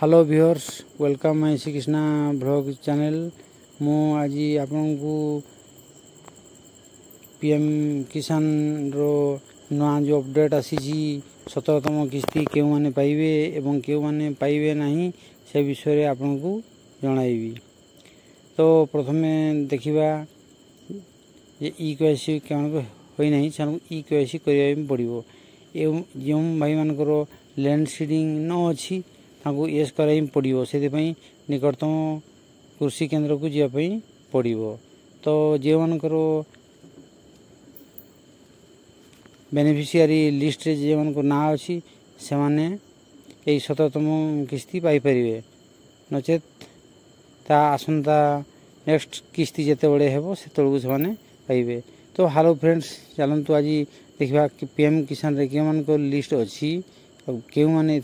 Hello viewers welcome my Shri Krishna blog channel मु आज आपन को पीएम किसान रो नवा जो अपडेट आसी 17तम किस्ती के माने पाइबे एवं के माने पाइबे नहीं से विषय आपन को जणाइबी। तो प्रथमे देखिबा ये ई केवाईसी केन को होई नहीं सन ई केवाईसी करिया पड़िबो एवं जो भाई मानकर लैंड सीडिंग न अछि ताकू एस कराई पड़ो से निकटतम कृषि केन्द्र को जावाई पड़ो। तो जो मानकर बेनिफिशियरी लिस्ट रे जो मान ना अच्छी से माने यही 17तम किस्ती पाइपर नचेत ता आसंता नेक्स्ट किस्ती जिते बड़े हे से तौक से पाइबे। तो हेलो फ्रेंड्स चलतु आज देखा पीएम किसान रे के मान लिस्ट अच्छी क्यों माने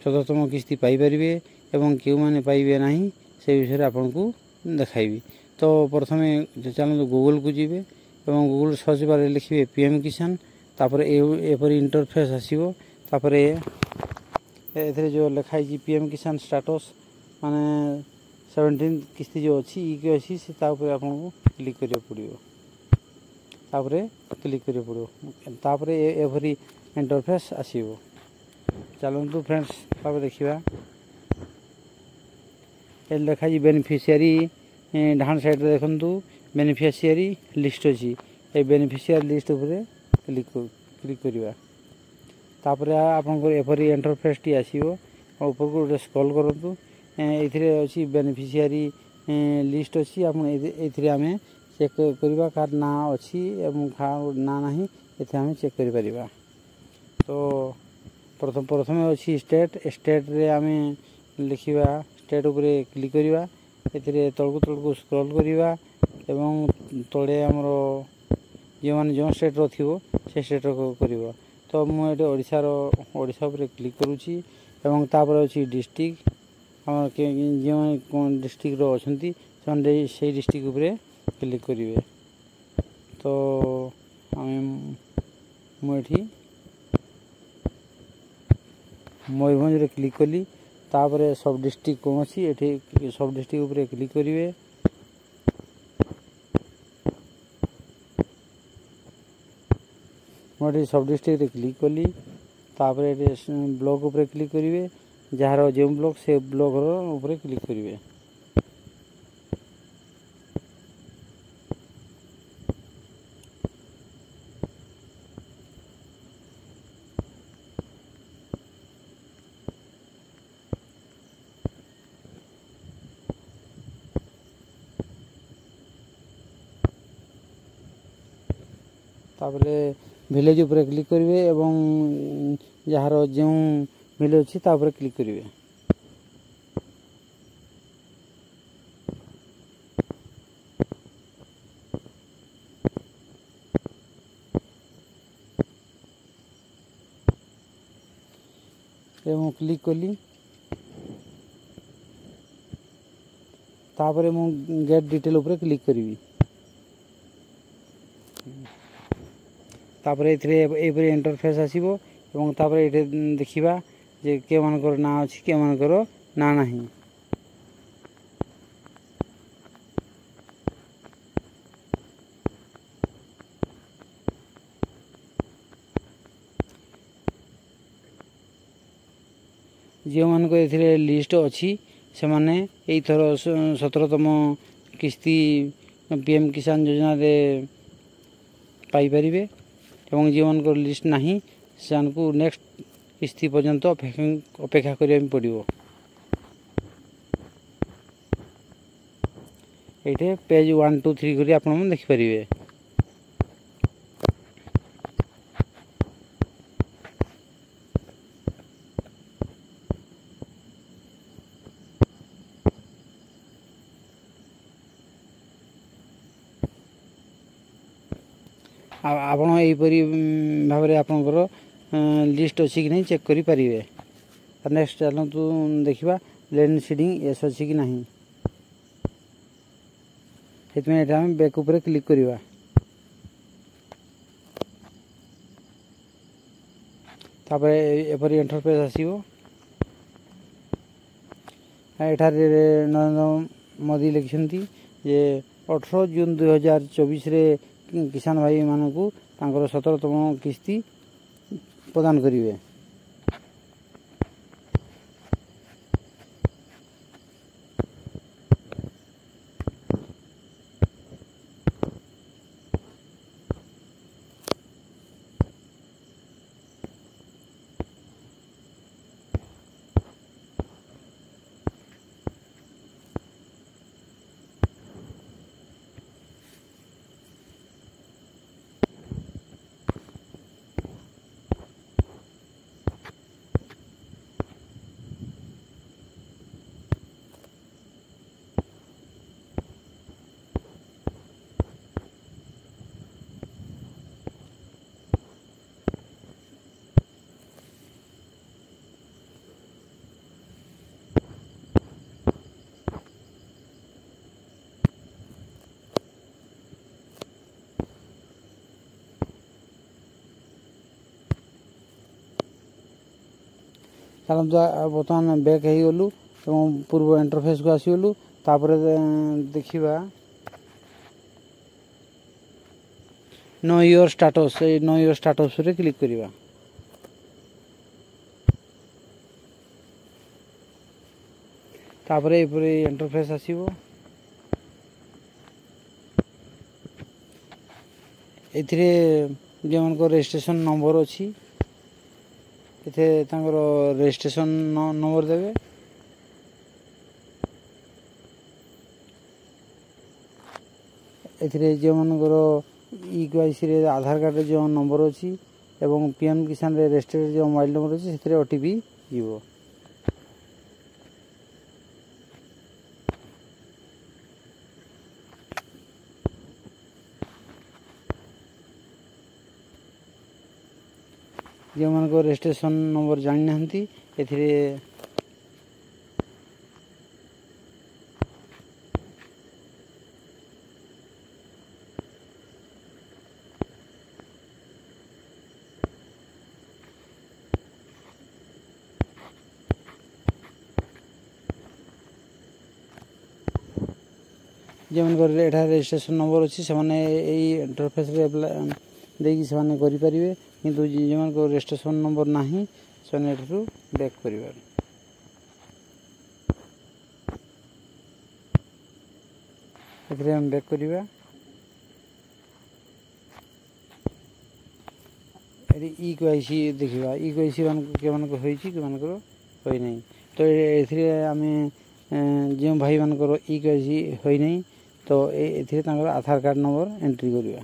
17तम किस्ती पाइपर एवं क्यों माने पाइबे नहीं से विषय आपन को देखाइबी। तो प्रथमे चलते गूगल को जीवे एवं गूगल सर्च बार लिखे पीएम किसान तापर एपरी इंटरफेस आसीबो तापर एथरे जो लिखाई पीएम किसान स्टेटस माने 17 किस्ती जो अच्छी ई के अच्छी से तापर आपन को क्लिक करिया पड़ियो तापर क्लिक करिया पड़ियो तापर एपरी इंटरफेस आसीबो। चलतु फ्रेंड्स तापर देखिबा ए लिखाई बेनिफिशियरी डाहाण साइड देखंतु बेनिफिशियरी लिस्ट अच्छी ए बेनिफिशियरी लिस्ट उपरे क्लिक करिबा तापर आपनकर एपरी इंटरफेस टी आसीबो ऊपर को स्क्रॉल करंतु एथिरे अछि बेनिफिशियरी लिस्ट अच्छी आपन एथिरे हमें चेक करिबा कार ना अच्छी एवं ना नहीं एथे हमें चेक करि परिबा। तो प्रथम अच्छी स्टेट रे आमे लिखिबा स्टेट उपरे क्लिक करिबा एथिरे तळकु स्क्रॉल करिबा एवं तळे हमरो जे माने जो स्टेट रो थिबो से स्टेट रो करिबा। तो मु एटे ओडिसा उपरे क्लिक करूची एवं तापर अछि डिस्ट्रिक्ट हमर के जे माने कोन डिस्ट्रिक्ट रो अछंती से डिस्ट्रिक्ट उपरे क्लिक करिवे। तो मु एठी मयूरभंज रे क्लिक कली तापर सब डिस्ट्रिक्ट कौन अच्छी ये सब डिस्ट्रिक्ट उपरे क्लिक करिवे मोटे सब डिस्ट्रिक्ट रे क्लिक कली तापर ब्लॉक उपरे क्लिक करिवे जार जो ब्लॉक से ब्लॉक रो उपरे क्लिक करिवे। तापरे विलेज उपरे क्लिक करिवे एवं यार जो विलेज अछि ता उपरे क्लिक करिवे। एवं क्लिक कली तापरे मु गेट डिटेल उपरे क्लिक करिवी तापर एपरी इंटरफेस आसीबो एवं तापर एटे देखिबा जे के मानकर ना अछि के मानकर ना नाही। जे मानकर एथिरे लिस्ट अछि से माने एई थरो 17तम किस्ती पीएम किसान योजना रे पाई परिबे एवं जो मानकर लिस्ट नहीं से को नेक्स्ट किस्ती पर्यंत अपेक्षा करिया पड़िबो। एठे पेज 1 2 3 करी आपन देखि परिबे। आपण एपरी भाव में आपंकर लिस्ट अच्छी कि नहीं चेक करि परिबे। नेक्स्ट चलतु देखिबा लैंड सीडिंग एस अच्छी कि नहीं सेतमे एटा हम बैक ऊपर क्लिक करिबा तापर एपरी इंटरफेस आसीबो एठारे नरेंद्र मोदी लिखिछन्ति जे 18 जून 2024 रे किसान भाई मानकू तांकर 17तम किस्ती प्रदान करिवे। चलतु बर्तमान बैक हो गलु पूर्व इंटरफेस को आसीगलु तापर देखिबा know your status know your status रे क्लिक करिबा। तापर एपरे इंटरफेस आसीबो एथिरे जेमन को रजिस्ट्रेशन नंबर अछि इथे तांकर रजिस्ट्रेशन नंबर देवे एथिरे जेमनकर ई-केवाईसी रे आधार कार्ड रे जो नंबर अछि एवं पीएम किसान रे रजिस्टर्ड जो मोबाइल नंबर अछि सेथिरे ओटीपी जीवो। जो मन को रजिस्ट्रेशन नंबर जानि नहंती एथिरे जेमन कर एठा रजिस्ट्रेशन नंबर अछि से माने एई इंटरफेस रे देकी से माने करि परिबे किंतु जेमन को रजिस्ट्रेशन नंबर नाही से माने एठू बैक परिबे। एथिरे हम बैक करिबा एरी ई-केवाईसी देखिबा ई-केवाईसी मान को होई छि के मान को होई नै तो एथिरे हमें जे भाई मान को ई-केवाईसी होई नै तो एथिरे तांकर आधार कार्ड नंबर एंट्री करिबा।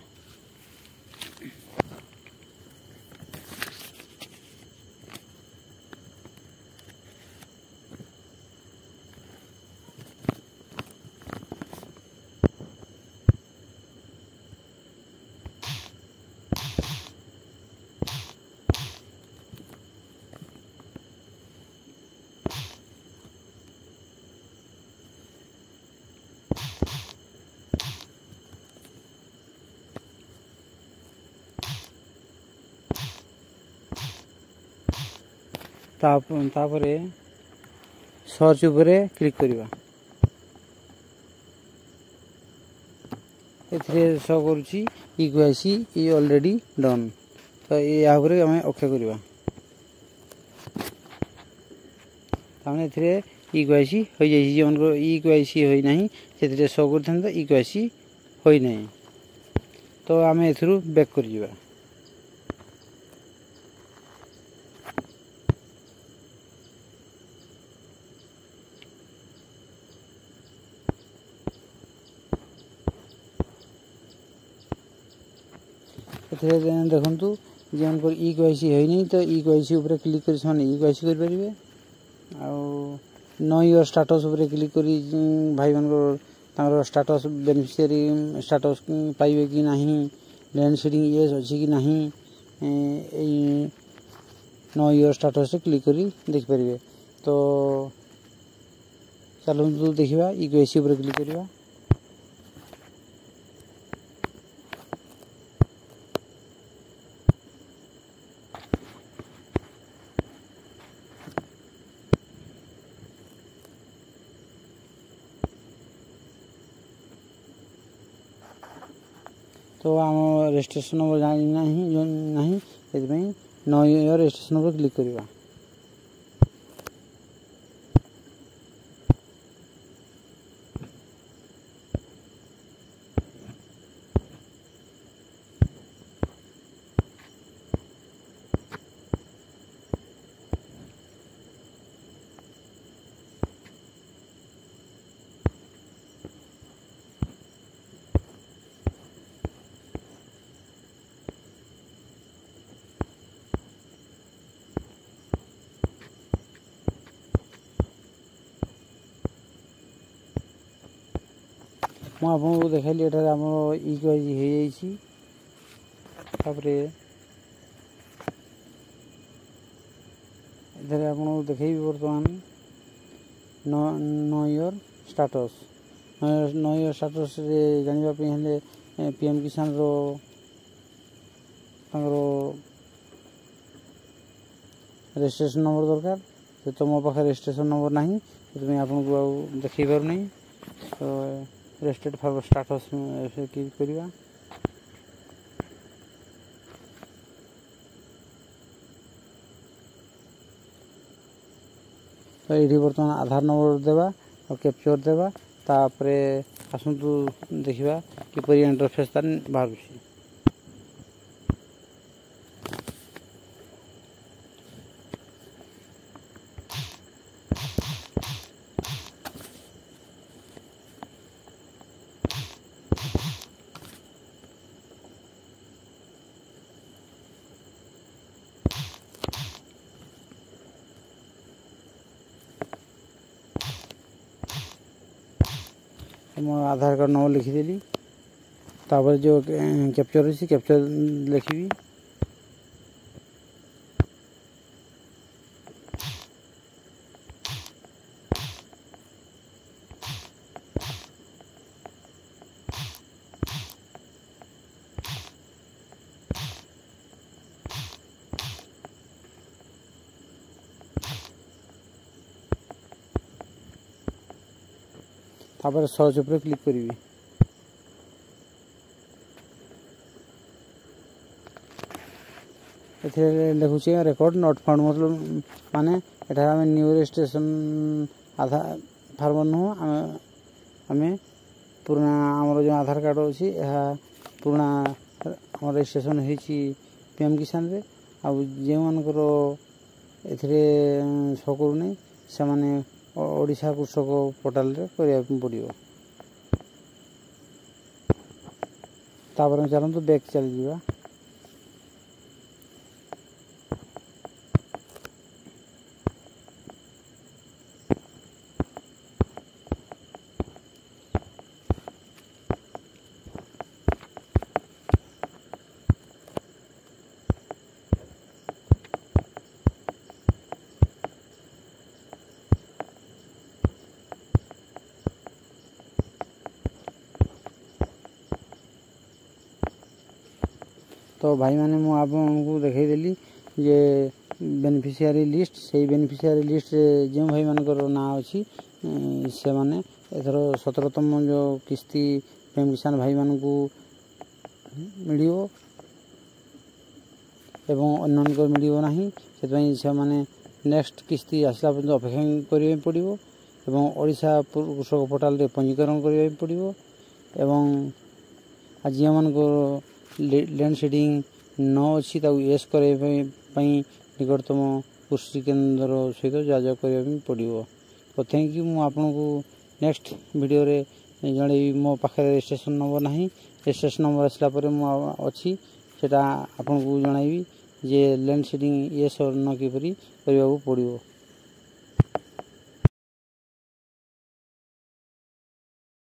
तापरे सर्च उपरे क्लिक करिबा एथिरे शो करूची ई-केवाईसी ई ऑलरेडी डन तो या उपरे हमें ओके करिबा ताने एथिरे ई-केवाईसी होई जाई जे उनको ई-केवाईसी होई नाही सेथिरे शो करथन तो ई-केवाईसी होई नाही तो हमें एथरु बैक कर जिबा। देखु जे ई-केवाईसी होनी तो ई-केवाईसी ऊपर क्लिक कर ई-केवाईसी कर परिबे आ नो योर स्टेटस ऊपर क्लिक करी भाई मान को स्टेटस बेनिफिशियरी स्टेटस पाइबे कि नहीं लैंड सीडिंग येस अछि कि नहीं नो योर स्टेटस रे क्लिक करी देख परिबे। तो चलो देखिबा ई-केवाईसी ऊपर क्लिक करिबा तो आम रेजिस्ट्रेशन नंबर जानी नहीं से know your registration number click करवा। ମୁଁ ଆପଣଙ୍କୁ ଦେଖାଇଲି ଏଠାରେ ଆମର ଇକ୍ୱାଇଜି ହେଇଯାଇଛି। ତାପରେ ଏଠାରେ ଆପଣଙ୍କୁ ଦେଖେଇବି ବର୍ତ୍ତମାନ know your status. Know your स्टाटसରେ ଜାଣିବା ପାଇଁ ହେଲେ PM କିଷାନର ତାଙ୍କର ରେଜିଷ୍ଟ୍ରେସନ୍ ନମ୍ବର ଦରକାର। ସେ ତ ମୋ ପାଖରେ ରେଜିଷ୍ଟ୍ରେସନ୍ ନମ୍ବର ନାହିଁ, ସେଥିପାଇଁ ଆପଣଙ୍କୁ ଆଉ ଦେଖେଇ ପାରୁନାହିଁ। ତ ରେଜିଷ୍ଟର୍ଡ ଫାର୍ମର ସ୍ଟାଟସ୍ କ୍ଲିକ୍ କରିବା। तो ये बर्तमान आधार नंबर देवा और कैप्चर देवा। तापरे आसतु देखा किपरि इंटरफेस तार बाहर। मो आधार कार्ड नंबर लिखिदेली। तापर जो कैप्चर अच्छी कैप्चर लिखी। तापर सर्च उपर क्लिक करी। लिखुचे रेकर्ड नॉट फाउंड मतलब माने एटा आम न्यू रजिस्ट्रेशन आधार फार्मर नुह आम पुराना आमर जो आधार कार्ड अच्छी पुराना आम रजिस्ट्रेशन होती PM किसान रे। जो मानकर ए शो करूनी से माने ओडिशा कृषक पोर्टाल रे करिया पड़ियो। तापर चलतु बैक चली जावा। तो भाई मैंने मु आपको देखईदेली जे बेनिफिशियरी लिस्ट से बेनिफिशियरी लिस्ट जो भाई मानकर ना अच्छी से माने एथर 17तम जो किस्ती PM किसान भाई मान को मिलियो एवं अन्य मिलियो नहीं से माने नेक्स्ट किस्ती आसला पर्यंत अपेक्षा करिया पड़िबो एवं ओडिशा कृषक पोर्टाल रे पंजीकरण करिया पड़िबो एवं आज मान को लैंड शेडिंग न अच्छी येस करने निकटतम कृषि केन्द्र सहित जोगाजोग करने पड़ो। तो थैंक यू। मु आपन को नेक्स्ट वीडियो रे जड़े मो पाखे रजिस्ट्रेशन नंबर ना रजिस्ट्रेशन नंबर आसला अच्छी से आपन को जनइबी जे लैंड शेडिंग येस और न किपरि करने पड़ो।